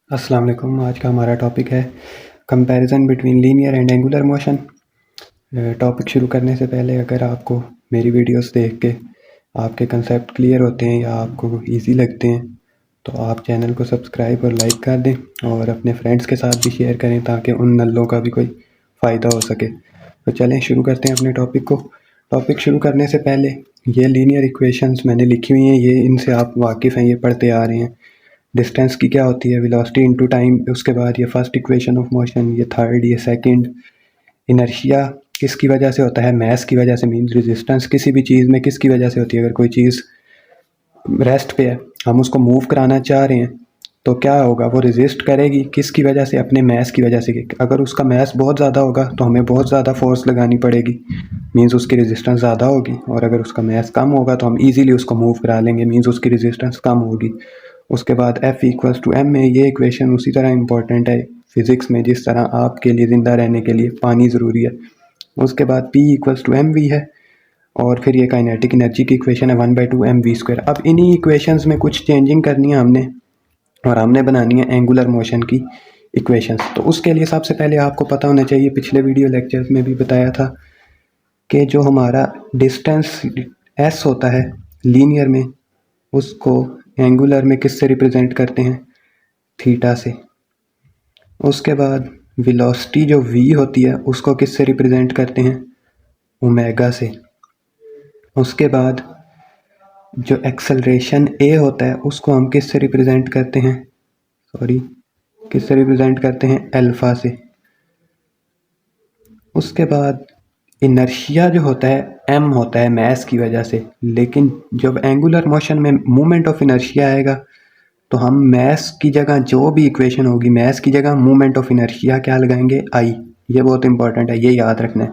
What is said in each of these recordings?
अस्सलाम वालेकुम। आज का हमारा टॉपिक है comparison between linear and angular motion. Topic शुरू करने से पहले अगर आपको मेरी वीडियोस देख के आपके कंसेप्ट क्लियर होते हैं या आपको इजी लगते हैं तो आप चैनल को सब्सक्राइब और लाइक कर दें और अपने फ्रेंड्स के साथ भी शेयर करें ताकि उन नल्लों का भी कोई फ़ायदा हो सके। तो चलें शुरू करते हैं अपने टॉपिक को। टॉपिक शुरू करने से पहले ये लीनियर इक्वेशंस मैंने लिखी हुई हैं, ये इनसे आप वाकिफ़ हैं, ये पढ़ते आ रहे हैं। डिस्टेंस की क्या होती है, वेलोसिटी इनटू टाइम, उसके बाद ये फर्स्ट इक्वेशन ऑफ मोशन, ये थर्ड, ये सेकंड। इनर्शिया किसकी वजह से होता है, मैस की वजह से। मीन रेजिस्टेंस किसी भी चीज़ में किसकी वजह से होती है। अगर कोई चीज़ रेस्ट पे है, हम उसको मूव कराना चाह रहे हैं तो क्या होगा, वो रेजिस्ट करेगी किसकी वजह से, अपने मैस की वजह से। अगर उसका मैस बहुत ज़्यादा होगा तो हमें बहुत ज़्यादा फोर्स लगानी पड़ेगी, मीन्स उसकी रेजिस्टेंस ज़्यादा होगी। और अगर उसका मैस कम होगा तो हम इजीली उसको मूव करा लेंगे, मीन्स उसकी रेजिस्टेंस कम होगी। उसके बाद F इक्वल्स टू एम में ये इक्वेशन उसी तरह इंपॉर्टेंट है फिज़िक्स में जिस तरह आपके लिए ज़िंदा रहने के लिए पानी ज़रूरी है। उसके बाद P equals to M V है और फिर ये काइनेटिक एनर्जी की इक्वेशन है 1/2 mv²। अब इन्हीं इक्वेशंस में कुछ चेंजिंग करनी है हमने और हमने बनानी है एंगुलर मोशन की इक्वेशंस। तो उसके लिए सबसे पहले आपको पता होना चाहिए, पिछले वीडियो लेक्चर्स में भी बताया था कि जो हमारा डिस्टेंस s होता है लीनियर में, उसको एंगुलर में किससे रिप्रेजेंट करते हैं, थीटा से। उसके बाद वेलोसिटी जो v होती है उसको किससे रिप्रेजेंट करते हैं, ओमेगा से। उसके बाद जो एक्सेलरेशन a होता है उसको हम किससे रिप्रेजेंट करते हैं, किससे रिप्रेजेंट करते हैं, अल्फा से। उसके बाद इनर्शिया जो होता है m होता है मैस की वजह से, लेकिन जब एंगुलर मोशन में मूवमेंट ऑफ इनर्शिया आएगा तो हम मैस की जगह जो भी इक्वेशन होगी, मैस की जगह मूवमेंट ऑफ इनर्शिया क्या लगाएंगे, आई। ये बहुत इंपॉर्टेंट है, ये याद रखना है।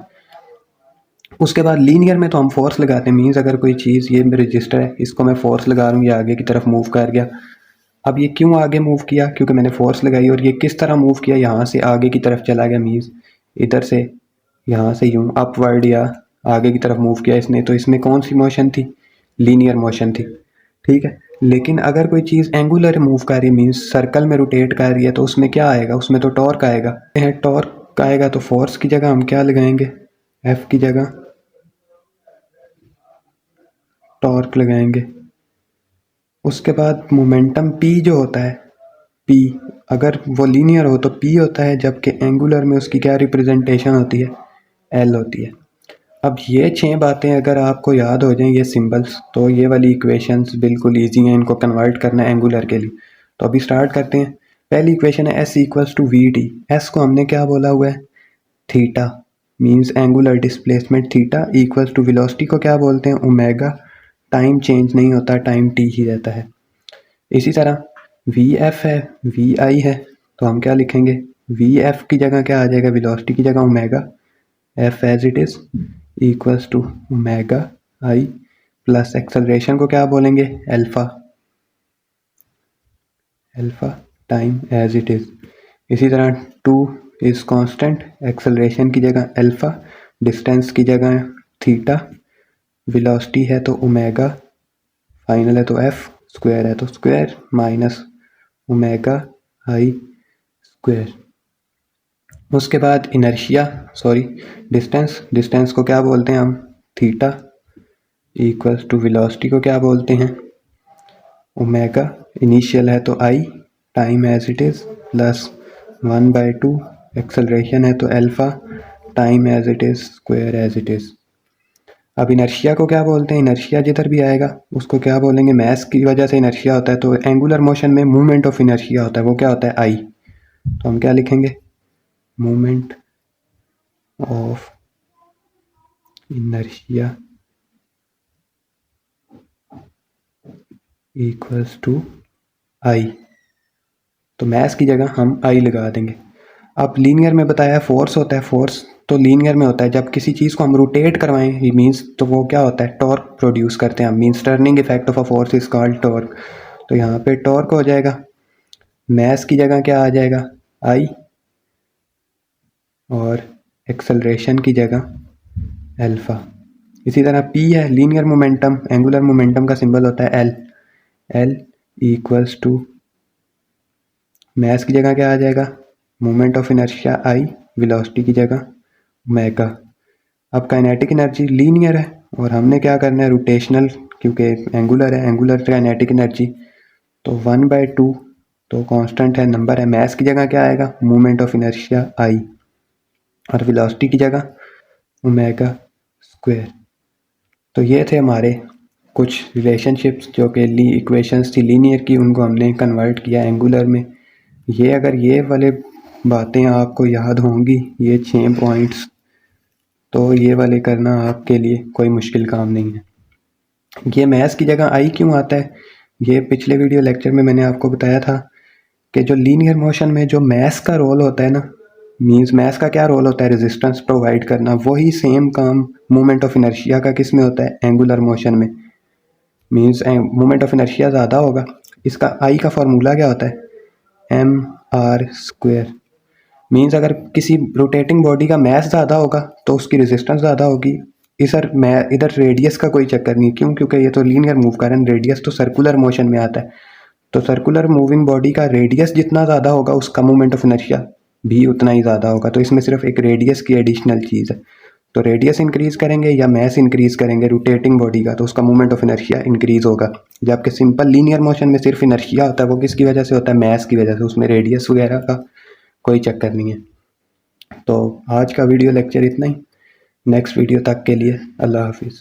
उसके बाद लीनियर में तो हम फोर्स लगाते हैं, मीन्स अगर कोई चीज़, ये रजिस्टर है, इसको मैं फोर्स लगा रहा हूँ, ये आगे की तरफ मूव कर गया। अब ये क्यों आगे मूव किया, क्योंकि मैंने फोर्स लगाई। और ये किस तरह मूव किया, यहाँ से आगे की तरफ चला गया, मीन्स इधर से यहाँ से यूँ अपवर्ड या आगे की तरफ मूव किया इसने। तो इसमें कौन सी मोशन थी, लीनियर मोशन थी, ठीक है। लेकिन अगर कोई चीज़ एंगुलर मूव कर रही है, मीन्स सर्कल में रोटेट कर रही है, तो उसमें क्या आएगा, उसमें तो टॉर्क आएगा। टॉर्क आएगा तो फोर्स की जगह हम क्या लगाएंगे, एफ की जगह टॉर्क लगाएंगे। उसके बाद मोमेंटम p जो होता है, p अगर वो लीनियर हो तो p होता है, जबकि एंगुलर में उसकी क्या रिप्रेजेंटेशन होती है, l होती है। अब ये 6 बातें अगर आपको याद हो जाएं, ये सिंबल्स, तो ये वाली इक्वेशंस बिल्कुल ईजी हैं, इनको कन्वर्ट करना है एंगुलर के लिए। तो अभी स्टार्ट करते हैं। पहली इक्वेशन है s equals to V T. S को हमने क्या बोला हुआ है, theta, means angular displacement theta, equals to velocity को क्या बोलते हैं, ओमेगा। टाइम चेंज नहीं होता, टाइम t ही रहता है। इसी तरह वी एफ है, वी आई है, तो हम क्या लिखेंगे, वी एफ की जगह क्या आ जाएगा, वेलोसिटी की जगह omega, F as it is equals to omega I plus acceleration को क्या बोलेंगे, alpha, alpha time as it is. इसी तरह टू इज कांस्टेंट, एक्सेलरेशन की जगह अल्फा, डिस्टेंस की जगह थीटा, वेलोसिटी है तो ओमेगा, फाइनल है तो एफ, स्क्वायर है तो स्क्वायर माइनस ओमेगा आई स्क्वायर। उसके बाद इनर्शिया, डिस्टेंस, डिस्टेंस को क्या बोलते हैं हम, थीटा, इक्वल्स टू वेलोसिटी को क्या बोलते हैं, ओमेगा, इनिशियल है तो I, time as it is, plus 1/2, acceleration है तो alpha, time as it is, square as it is. अब इनर्शिया को क्या बोलते हैं, इनर्शिया जिधर भी आएगा उसको क्या बोलेंगे, मैस की वजह से इनर्शिया होता है, तो एंगुलर मोशन में मूवमेंट ऑफ इनर्शिया होता है, वो क्या होता है, आई। तो हम क्या लिखेंगे, movement of inertia equals to I. तो मैस की जगह हम आई लगा देंगे। अब लीनियर में बताया फोर्स होता है, फोर्स तो लीनियर में होता है जब किसी चीज़ को हम रोटेट करवाएं, ही मीन्स तो वो क्या होता है, टॉर्क प्रोड्यूस करते हैं हम, means turning effect of a force is called torque. तो यहाँ पे टॉर्क हो जाएगा, मैस की जगह क्या आ जाएगा, आई, और एक्सेलरेशन की जगह अल्फा। इसी तरह p है, लीनियर मोमेंटम, एंगुलर मोमेंटम का सिंबल होता है l, l equals to mass की जगह क्या आ जाएगा, moment of inertia I, velocity की जगह ओमेगा। अब काइनेटिक एनर्जी लीनियर है और हमने क्या करना है, रोटेशनल, क्योंकि एंगुलर है, एंगुलर काइनेटिक एनर्जी तो 1/2 तो कांस्टेंट है, नंबर है। मास की जगह क्या आएगा, मोमेंट ऑफ इनर्शिया आई, और वेलोसिटी की जगह ओमेगा स्क्वायर। तो ये थे हमारे कुछ रिलेशनशिप्स जो कि इक्वेशंस थी लीनियर की, उनको हमने कन्वर्ट किया एंगुलर में। ये अगर ये वाले बातें आपको याद होंगी, ये 6 पॉइंट्स, तो ये वाले करना आपके लिए कोई मुश्किल काम नहीं है। ये मास की जगह आई क्यों आता है, ये पिछले वीडियो लेक्चर में मैंने आपको बताया था कि जो लीनियर मोशन में जो मास का रोल होता है ना, मींस मास का क्या रोल होता है, रेजिस्टेंस प्रोवाइड करना, वही सेम काम मोमेंट ऑफ इनर्शिया का किस में होता है, एंगुलर मोशन में। मींस मोमेंट ऑफ इनर्शिया ज़्यादा होगा, इसका आई का फार्मूला क्या होता है, mr²। मींस अगर किसी रोटेटिंग बॉडी का मास ज़्यादा होगा तो उसकी रेजिस्टेंस ज़्यादा होगी। इधर रेडियस का कोई चक्कर नहीं, क्यों, क्योंकि ये तो लीनियर मूव कर रहे हैं, रेडियस तो सर्कुलर मोशन में आता है। तो सर्कुलर मूविंग बॉडी का रेडियस जितना ज़्यादा होगा उसका मोमेंट ऑफ इनर्शिया भी उतना ही ज़्यादा होगा। तो इसमें सिर्फ एक रेडियस की एडिशनल चीज़ है। तो रेडियस इंक्रीज करेंगे या मास इंक्रीज करेंगे रोटेटिंग बॉडी का, तो उसका मोमेंट ऑफ इनर्शिया इंक्रीज होगा। जबकि सिंपल लीनियर मोशन में सिर्फ इनर्शिया होता है, वो किसकी वजह से होता है, मास की वजह से, उसमें रेडियस वगैरह का कोई चक्कर नहीं है। तो आज का वीडियो लेक्चर इतना ही। नेक्स्ट वीडियो तक के लिए अल्लाह हाफिज़।